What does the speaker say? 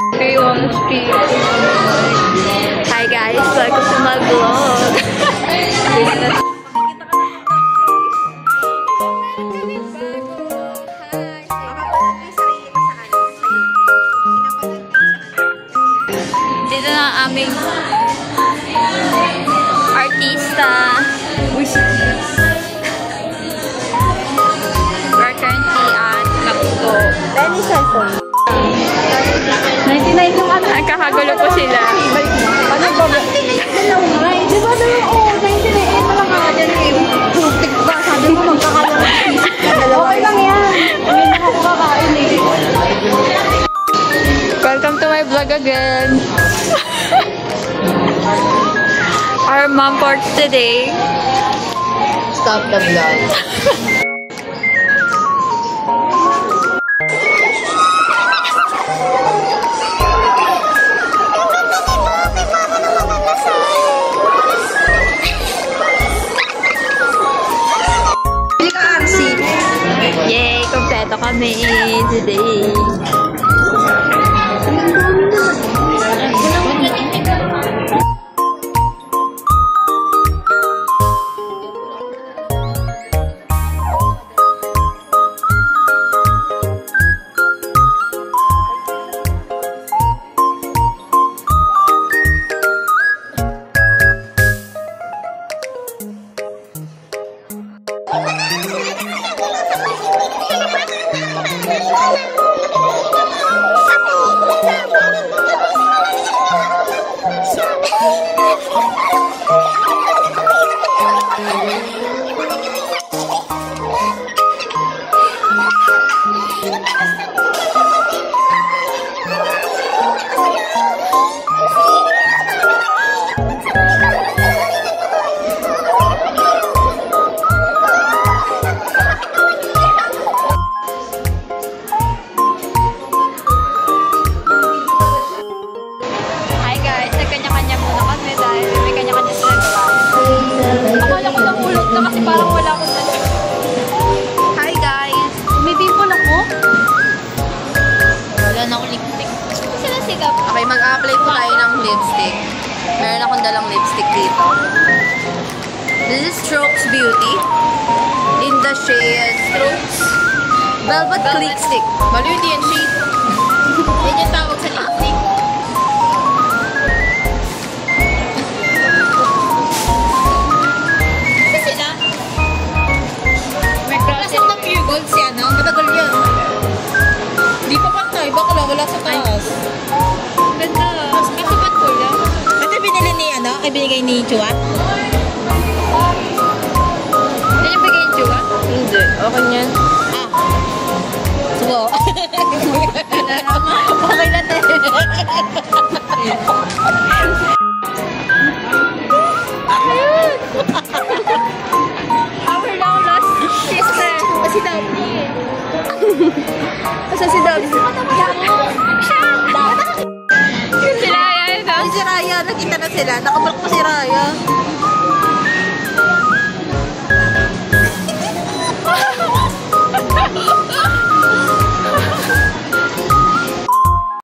Hi guys, welcome to my vlog. Dito na ang aming artista. We're currently at Macdo. Any cellphone? 99 yung ano. Nagkakagulo po sila. Ano ba? 99 na lang nga. Di ba na yung 99 na lang nga dyan yung tubig ba? Sabi mo magkakalaro. Okay lang yan. Hindi na ako kakain eh. Welcome to my vlog again. Our mom for today. Stop the vlog. Yay! Kompleto kami today. Okay, mag-apply po tayo ng lipstick. Meron akong dalang lipstick dito. This is Strokes Beauty. In the shade Strokes Velvet Click Stick. Balo yun yan shade. Yan yung tawag sa lipstick. Kasi sila? May process ng pure gold siya, no? Matagal yan. Di pa pantay. Baka wala sa taas. Ganda. Kaso ba't pula? Ito binili ni ano? Ay binigay ni Chua? Yan yung bigay yung Chua? Hindi. Okay yan. Ah. Sugo. Okay na tayo. Our long lost sister. Si Daphne. Asa si Daphne? Si Raya ito. Ay, si Raya. Nakita na sila. Nakablock pa si Raya.